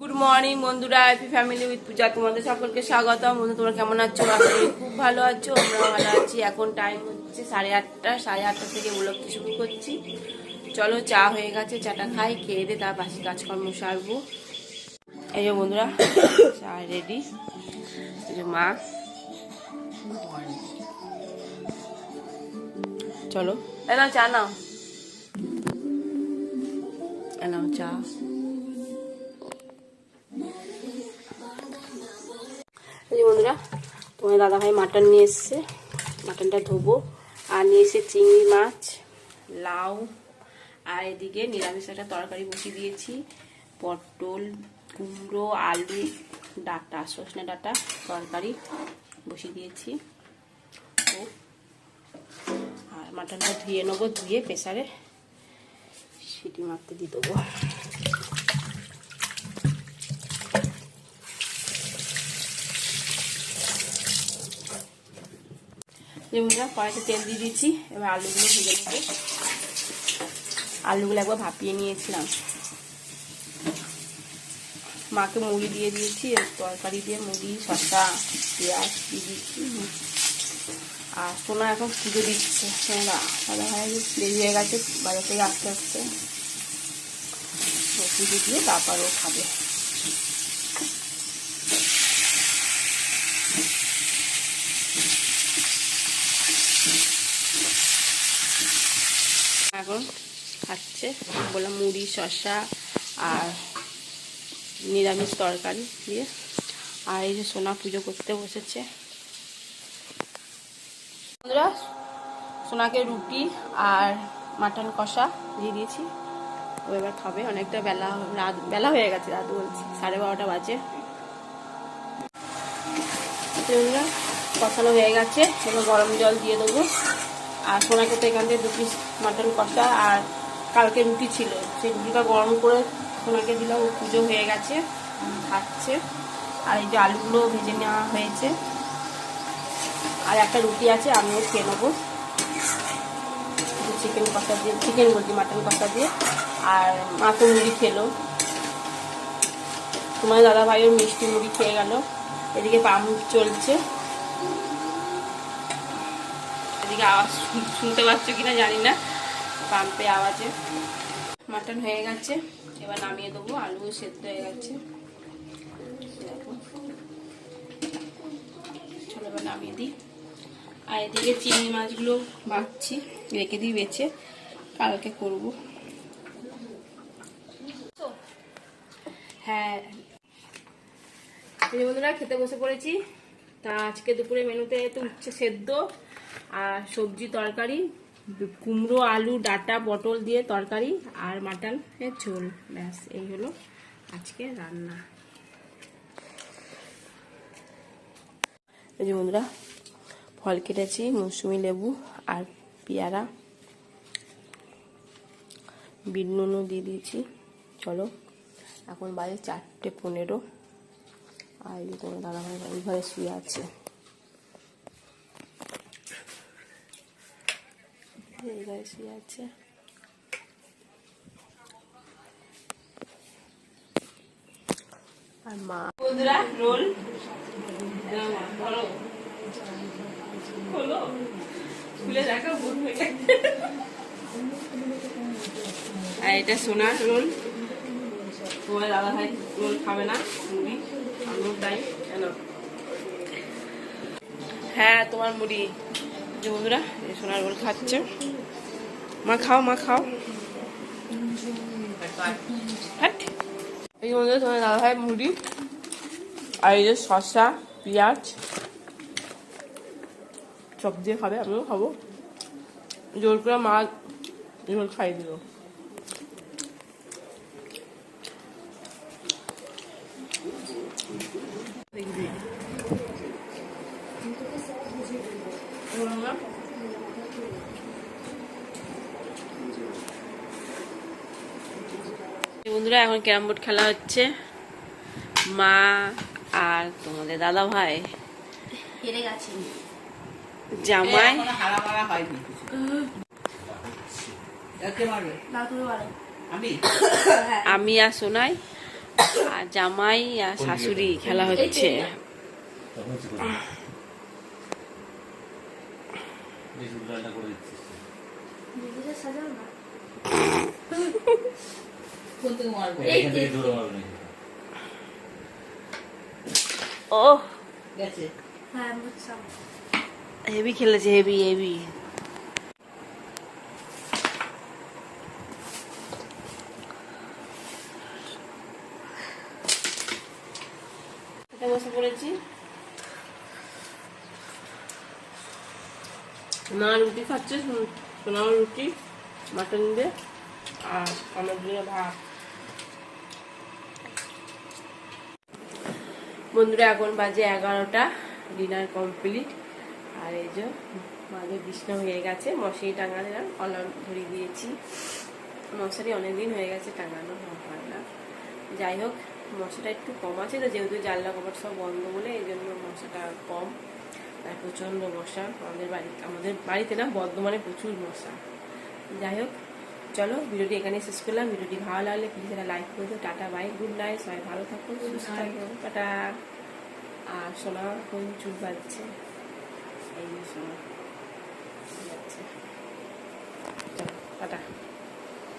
Good morning বন্ধুরা, happy family with পূজা তোমাদের সকলকে স্বাগতম। বন্ধু তোমরা কেমন আছো? আশা করি খুব ভালো আছো, আমরাও ভালো আছি। এখন টাইম হচ্ছে 8:30, 8:30 থেকে ব্লগটি শুরু করছি। চলো, চা হয়ে গেছে, চাটা খাই, খেয়ে দিয়ে তার বাসি কাজকর্ম সারবো। এই যে বন্ধুরা, চা রেডি। এই যে মা, চলো না চা নাও, নাও চা। এই বন্ধুরা, তোমার দাদাভাই মাটন নিয়ে এসছে, মাটনটা ধোবো। আর নিয়ে এসে চিংড়ি মাছ, লাউ, আর এদিকে নিরামিষ একটা তরকারি বসিয়ে দিয়েছি। পটল, কুমড়ো, আলু, ডাঁটা, সজনে ডাঁটা তরকারি বসিয়ে দিয়েছি। আর মাটনটা ধুয়ে নেবো, ধুয়ে প্রেসারে সিটি মারতে দিয়ে দেবো। যেমনটা কড়াইতে তেল দিয়ে দিয়েছি, এবার আলুগুলো ভেজে নেব। আলুগুলো একবার ভাপিয়ে নিয়েছিলাম। মাকে মুড়ি দিয়ে দিয়েছি, তরকারি দিয়ে মুড়ি, শসা, পেঁয়াজ দিয়ে দিচ্ছি। আর সোনা এখন পুজো দিচ্ছে। সোনা দাদা ভাই দেরি হয়ে গেছে বাজার থেকে আস্তে আস্তে, পুজো দিয়ে তারপরও খাবে। এখন খাচ্ছে, বললাম মুড়ি, শসা আর নিরামিষ তরকারি দিয়ে। আর এই যে সোনা পুজো করতে বসেছে। বন্ধুরা, সোনাকে রুটি আর মাটন কষা দিয়ে দিয়েছি, ও এবার খাবে। অনেকটা বেলা হয়ে গেছে, রাত বলছি 12:30 বাজে। বন্ধুরা, কষানো হয়ে গেছে, এবার গরম জল দিয়ে দেবো। আর সোনাকে তো এখান থেকে 2 পিস মাটন কষা আর কালকে রুটি ছিল, সেই রুটিটা গরম করে সোনাকে দিলাম। ও পুজো হয়ে গেছে, খাচ্ছে। আর এই যে আলুগুলো ভেজে নেওয়া হয়েছে, আর একটা রুটি আছে, আমিও খেয়ে নেবো চিকেন কষা দিয়ে, চিকেন বলছি মাটন কষা দিয়ে। আর মা তো মুড়ি খেলো, তোমার দাদা ভাইও মিষ্টি মুড়ি খেয়ে গেল। এদিকে পাম্প চলছে, এদিকে আওয়াজ শুনতে পাচ্ছ কিনা জানি না, পাম্পে আওয়াজে। মাটন হয়ে গেছে, এবার নামিয়ে দেবো। আলু সেদ্ধ হয়ে গেছে, চলো এবার নামিয়ে দিই। আর এদিকে চিংড়ি মাছগুলো বাছছি, রেখে দিই বেছে, কালকে করব। হ্যাঁ বন্ধুরা, খেতে বসে পড়েছি। তা আজকে দুপুরে মেনুতে তো উচ্ছে সেদ্ধ আর সবজি তরকারি, কুমড়ো, আলু, ডাঁটা, পটল দিয়ে তরকারি, আর মাটনের ঝোল। ব্যাস, এই হলো আজকে রান্না। এই যে বন্ধুরা, ফল কেটেছি, মৌসুমি লেবু আর পেয়ারা, বিট নুনও দিয়ে দিয়েছি। চলো, এখন বাজে 4:15। আর এই তোমার দাদা ভাই এই ঘরে শুয়ে আছে, এই ঘরে শুয়ে আছে। আর মা বন্ধুরা রোল খুলে দেখা, আর এটা সোনার রোল। তোমার দাদা ভাই রোল খাবে না, মুড়ি, আমিও তাই। কেন? হ্যাঁ, তোমার মুড়ি। যে বন্ধুরা, এই সোনার রোল খাচ্ছে। মা খাও, মা খাও। এই বন্ধুরা, তোমার দাদা ভাই মুড়ি, আর এই যে শসা, পেঁয়াজ সব দিয়ে খাবে, আমিও খাবো। জোর করে মা ঝোল খাই দিল। বন্ধুরা, এখন ক্যারাম বোর্ড খেলা হচ্ছে। মা আর তোমাদের দাদা ভাই হেরে গেছে, জামাই আমি আর সোনাই আর জামাই আর শাশুড়ি খেলা হচ্ছে। ও হেভি খেলেছে, হেভি হেভি। বসে পড়েছি, মা রুটি খাচ্ছে, সোনাও রুটি মাটন দিয়ে, আর আমার জন্য ভাত। বন্ধুরা এখন বাজে 11টা, ডিনার কমপ্লিট। আর এই যে মাঝে বিছনা হয়ে গেছে, মশারি টাঙা দিলাম, কলার ধরিয়ে দিয়েছি। মশারি অনেকদিন হয়ে গেছে টাঙানো হয় না। যাই হোক, মশাটা একটু কম আছে তো, যেহেতু জানলা কপাট সব বন্ধ বলে এই জন্য মশাটা কম। আর প্রচণ্ড মশা আমাদের বাড়িতে না, বর্ধমানে প্রচুর মশা। যাই হোক, চলো ভিডিওটি এখানে শেষ করলাম। ভিডিওটি ভালো লাগলে প্লিজ একটা লাইক করে দিও। টাটা, বাই, গুড নাইট, সবাই ভালো থাকো, সুস্থ থাকো, টাটা। আর সোনা কোন চুল বাজছে, এই সোনা যাচ্ছে, চলো টাটা।